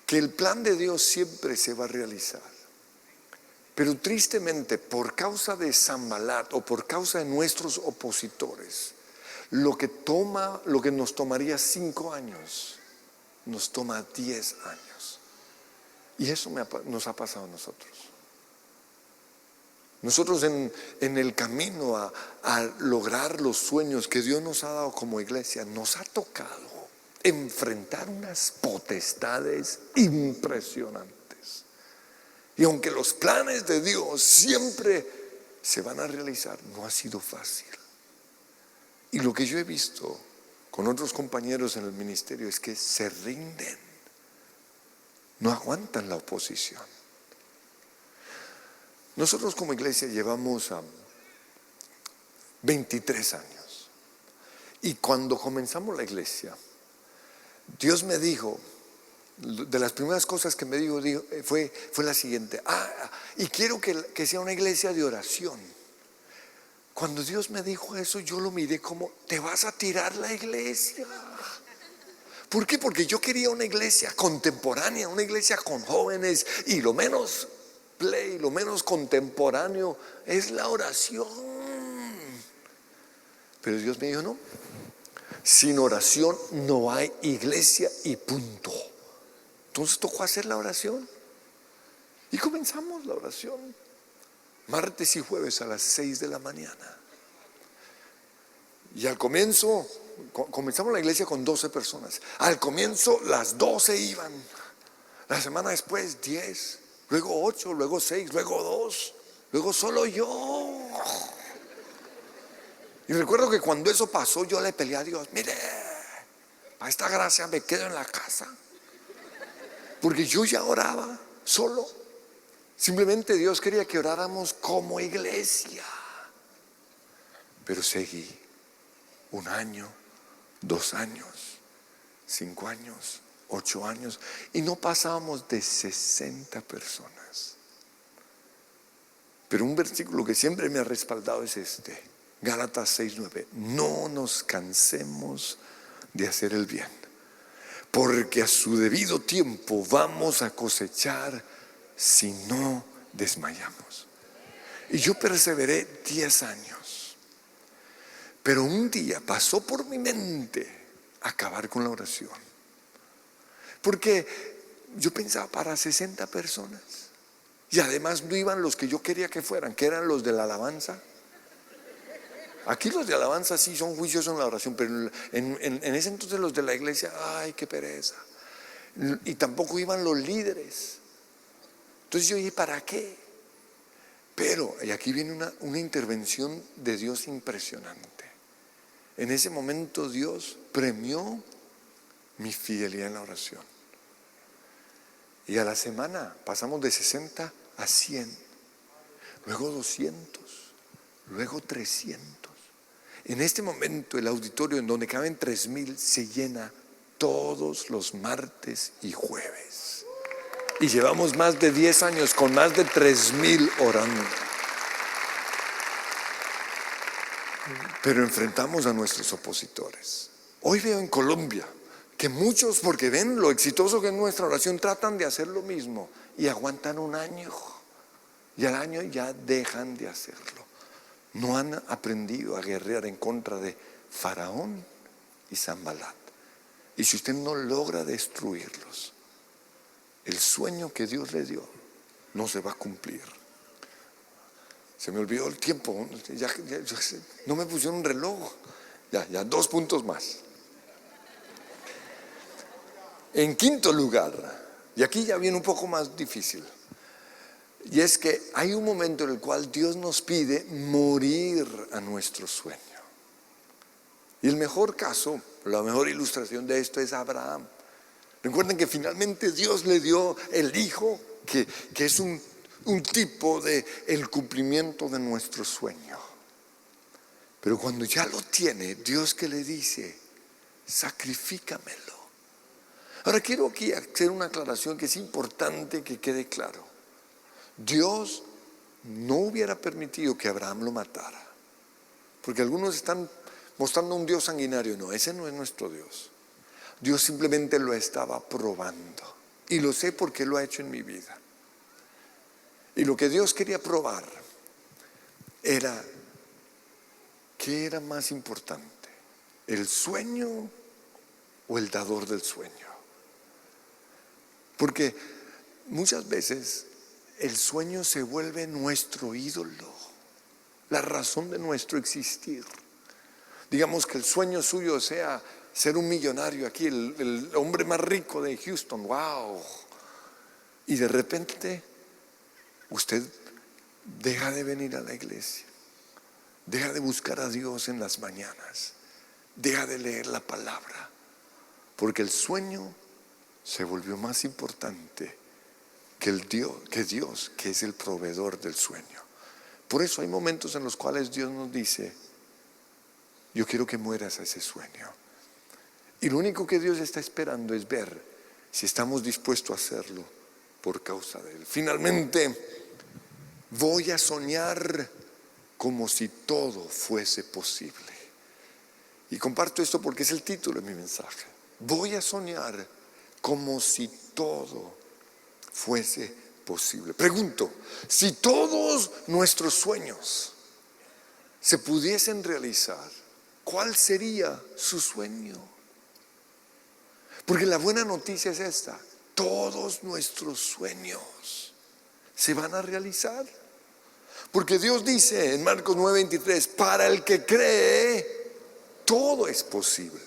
Speaker 1: Que el plan de Dios siempre se va a realizar, pero tristemente por causa de Sanbalat o por causa de nuestros opositores, lo que nos tomaría 5 años nos toma 10 años. Y eso nos ha pasado a nosotros. Nosotros en el camino a lograr los sueños que Dios nos ha dado como iglesia, nos ha tocado enfrentar unas potestades impresionantes. Y aunque los planes de Dios siempre se van a realizar, no ha sido fácil. Y lo que yo he visto con otros compañeros en el ministerio es que se rinden, no aguantan la oposición. Nosotros como iglesia llevamos 23 años. Y cuando comenzamos la iglesia, Dios me dijo, de las primeras cosas que me dijo fue la siguiente: y quiero que sea una iglesia de oración. Cuando Dios me dijo eso, yo lo miré como: ¿te vas a tirar la iglesia? ¿Por qué? Porque yo quería una iglesia contemporánea, una iglesia con jóvenes, y lo menos lo menos contemporáneo es la oración. Pero Dios me dijo: no, sin oración no hay iglesia y punto. Entonces tocó hacer la oración y comenzamos la oración martes y jueves a las 6 de la mañana. Y al comienzo comenzamos la iglesia con 12 personas. Al comienzo las 12 iban, la semana después 10, luego 8, luego 6, luego 2, luego solo yo. Y recuerdo que cuando eso pasó, yo le peleé a Dios: mire, para esta gracia me quedo en la casa, porque yo ya oraba solo. Simplemente Dios quería que oráramos como iglesia. Pero seguí 1 año, 2 años, 5 años, 8 años, y no pasábamos de 60 personas. Pero un versículo que siempre me ha respaldado es este: Gálatas 6:9. No nos cansemos de hacer el bien, porque a su debido tiempo vamos a cosechar si no desmayamos. Y yo perseveré 10 años. Pero un día pasó por mi mente acabar con la oración, porque yo pensaba para 60 personas, y además no iban los que yo quería que fueran, que eran los de la alabanza. Aquí los de alabanza sí son juiciosos en la oración, pero en ese entonces los de la iglesia, ay, qué pereza. Y tampoco iban los líderes. Entonces yo dije: ¿para qué? Pero, y aquí viene una intervención de Dios impresionante. En ese momento Dios premió mi fidelidad en la oración. Y a la semana pasamos de 60 a 100, luego 200, luego 300. En este momento el auditorio, en donde caben 3,000, se llena todos los martes y jueves. Y llevamos más de 10 años con más de 3,000 orando. Pero enfrentamos a nuestros opositores. Hoy veo en Colombia que muchos, porque ven lo exitoso que es nuestra oración, tratan de hacer lo mismo y aguantan 1 año. Y al año ya dejan de hacerlo. No han aprendido a guerrear en contra de Faraón y Sanbalat. Y si usted no logra destruirlos, el sueño que Dios le dio no se va a cumplir. Se me olvidó el tiempo, no me pusieron un reloj. Ya 2 puntos más. En quinto lugar, y aquí ya viene un poco más difícil, y es que hay un momento en el cual Dios nos pide morir a nuestro sueño. Y el mejor caso, la mejor ilustración de esto es Abraham. Recuerden que finalmente Dios le dio el hijo, que es un tipo de el cumplimiento de nuestro sueño. Pero cuando ya lo tiene, Dios, que le dice: sacrifícamelo. Ahora quiero aquí hacer una aclaración que es importante que quede claro. Dios no hubiera permitido que Abraham lo matara, porque algunos están mostrando un Dios sanguinario. No, ese no es nuestro Dios. Dios simplemente lo estaba probando, y lo sé porque lo ha hecho en mi vida. Y lo que Dios quería probar era: ¿qué era más importante? ¿El sueño o el dador del sueño? Porque muchas veces el sueño se vuelve nuestro ídolo, la razón de nuestro existir. Digamos que el sueño suyo sea ser un millonario aquí, el hombre más rico de Houston, wow. Y de repente usted deja de venir a la iglesia, deja de buscar a Dios en las mañanas, deja de leer la palabra, porque el sueño se volvió más importante que Dios, que es el proveedor del sueño. Por eso hay momentos en los cuales Dios nos dice: yo quiero que mueras a ese sueño. Y lo único que Dios está esperando es ver si estamos dispuestos a hacerlo por causa de Él. Finalmente, voy a soñar como si todo fuese posible. Y comparto esto porque es el título de mi mensaje. Voy a soñar como si todo fuese posible. Pregunto, si todos nuestros sueños se pudiesen realizar, ¿cuál sería su sueño? Porque la buena noticia es esta: todos nuestros sueños se van a realizar. Porque Dios dice en Marcos 9:23, para el que cree, todo es posible.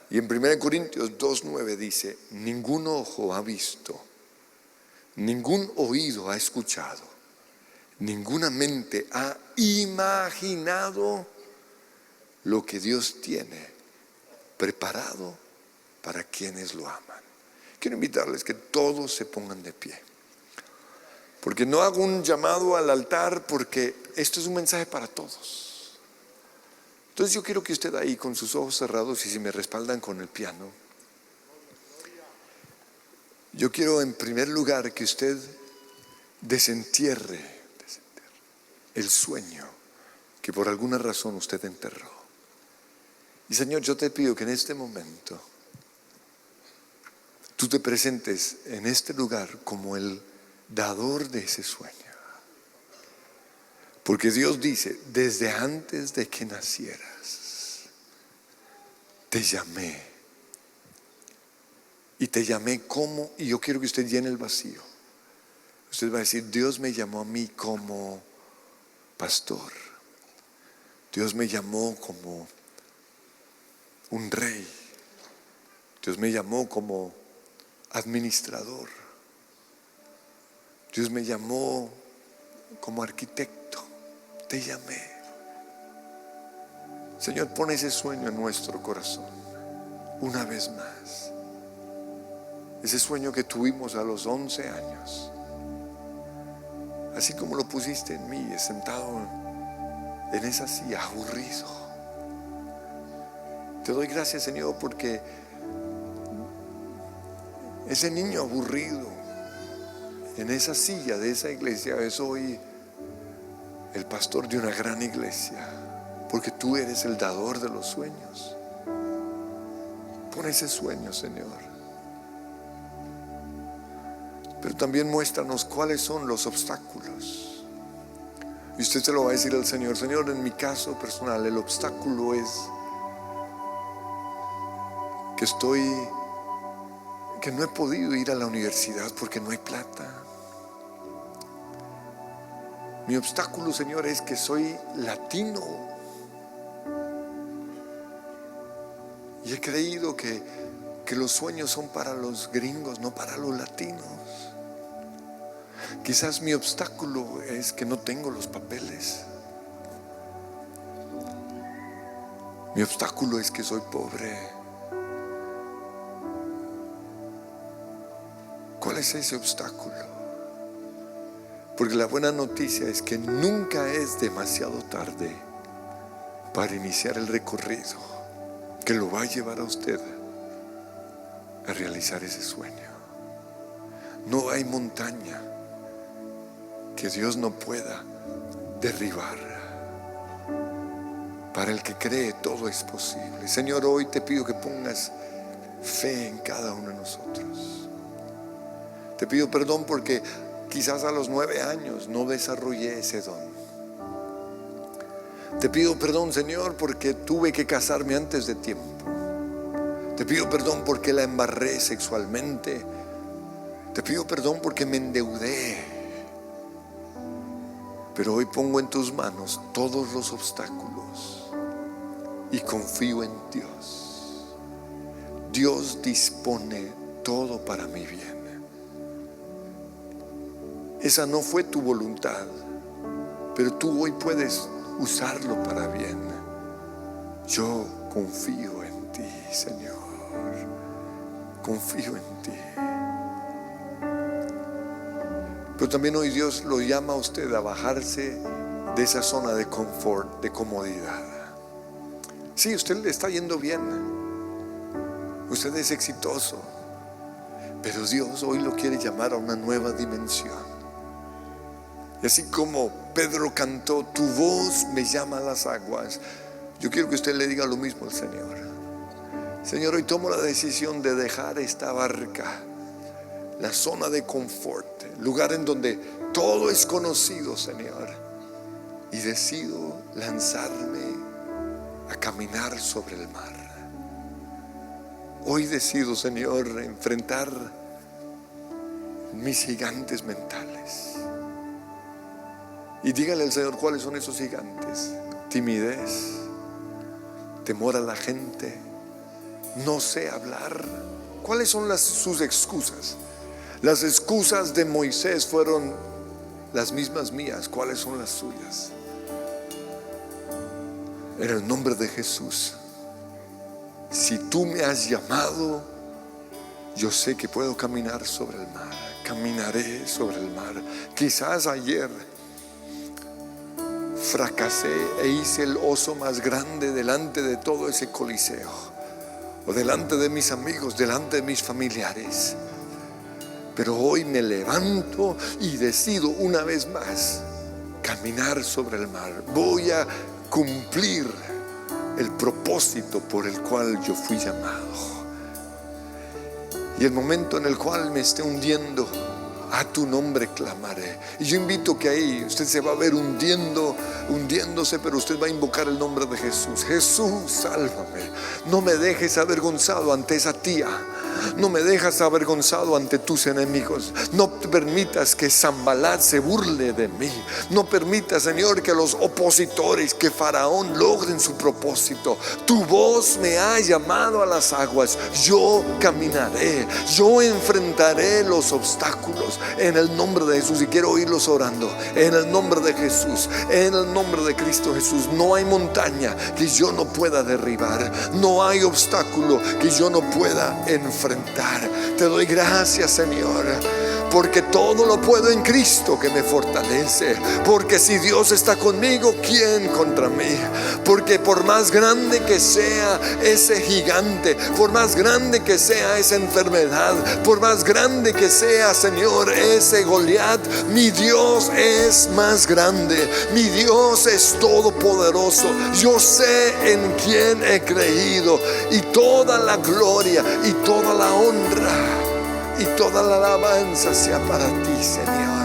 Speaker 1: Y en 1 Corintios 2:9 dice: ningún ojo ha visto, ningún oído ha escuchado, ninguna mente ha imaginado lo que Dios tiene preparado para quienes lo aman. Quiero invitarles que todos se pongan de pie, porque no hago un llamado al altar, porque esto es un mensaje para todos. Entonces yo quiero que usted ahí con sus ojos cerrados, y si me respaldan con el piano, yo quiero en primer lugar que usted desentierre el sueño que por alguna razón usted enterró. Y Señor, yo te pido que en este momento tú te presentes en este lugar como el dador de ese sueño. Porque Dios dice: desde antes de que nacieras, te llamé. Y te llamé como, y yo quiero que usted llene el vacío. Usted va a decir: Dios me llamó a mí como pastor. Dios me llamó como un rey. Dios me llamó como administrador. Dios me llamó como arquitecto. Te llamé. Señor, pon ese sueño en nuestro corazón una vez más. Ese sueño que tuvimos a los 11 años, así como lo pusiste en mí, sentado en esa silla, aburrido. Te doy gracias, Señor, porque ese niño aburrido en esa silla de esa iglesia es hoy el pastor de una gran iglesia, porque tú eres el dador de los sueños. Pon ese sueño, Señor. Pero también muéstranos cuáles son los obstáculos. Y usted se lo va a decir al Señor: Señor, en mi caso personal, el obstáculo es que no he podido ir a la universidad porque no hay plata. Mi obstáculo, Señor, es que soy latino y he creído que los sueños son para los gringos, no para los latinos. Quizás mi obstáculo es que no tengo los papeles. Mi obstáculo es que soy pobre. ¿Cuál es ese obstáculo? Porque la buena noticia es que nunca es demasiado tarde para iniciar el recorrido que lo va a llevar a usted a realizar ese sueño. No hay montaña que Dios no pueda derribar. Para el que cree, todo es posible. Señor, hoy te pido que pongas fe en cada uno de nosotros. Te pido perdón porque quizás a los 9 años no desarrollé ese don. Te pido perdón, Señor, porque tuve que casarme antes de tiempo. Te pido perdón porque la embarré sexualmente. Te pido perdón porque me endeudé. Pero hoy pongo en tus manos todos los obstáculos y confío en Dios. Dios dispone todo para mi bien. Esa no fue tu voluntad, pero tú hoy puedes usarlo para bien. Yo confío en ti, Señor. Confío en ti. Pero también hoy Dios lo llama a usted a bajarse de esa zona de confort, de comodidad. Sí, usted le está yendo bien, usted es exitoso, pero Dios hoy lo quiere llamar a una nueva dimensión. Y así como Pedro cantó, tu voz me llama a las aguas, yo quiero que usted le diga lo mismo al Señor. Señor, hoy tomo la decisión de dejar esta barca, la zona de confort, el lugar en donde todo es conocido, Señor, y decido lanzarme a caminar sobre el mar. Hoy decido, Señor, enfrentar mis gigantes mentales. Y dígale al Señor cuáles son esos gigantes: timidez, temor a la gente, no sé hablar. ¿Cuáles son sus excusas? Las excusas de Moisés fueron las mismas mías. ¿Cuáles son las suyas? En el nombre de Jesús, si tú me has llamado, yo sé que puedo caminar sobre el mar. Caminaré sobre el mar. Quizás ayer fracasé e hice el oso más grande delante de todo ese coliseo, o delante de mis amigos, delante de mis familiares. Pero hoy me levanto y decido una vez más caminar sobre el mar. Voy a cumplir el propósito por el cual yo fui llamado. Y el momento en el cual me esté hundiendo, a tu nombre clamaré. Y yo invito que ahí usted se va a ver hundiéndose, pero usted va a invocar el nombre de Jesús. Jesús, sálvame. No me dejes avergonzado ante esa tía. No me dejas avergonzado ante tus enemigos. No permitas que Zambalat se burle de mí. No permitas, Señor, que los opositores, que Faraón logren su propósito. Tu voz me ha llamado a las aguas. Yo caminaré, yo enfrentaré los obstáculos en el nombre de Jesús. Y quiero oírlos orando en el nombre de Jesús, en el nombre de Cristo Jesús. No hay montaña que yo no pueda derribar. No hay obstáculo que yo no pueda enfrentar. Te doy gracias, Señor, porque todo lo puedo en Cristo que me fortalece. Porque si Dios está conmigo, ¿quién contra mí? Porque por más grande que sea ese gigante, por más grande que sea esa enfermedad, por más grande que sea, Señor, ese Goliat, mi Dios es más grande. Mi Dios es todopoderoso. Yo sé en quién he creído, y toda la gloria y toda la honra y toda la alabanza sea para ti, Señor.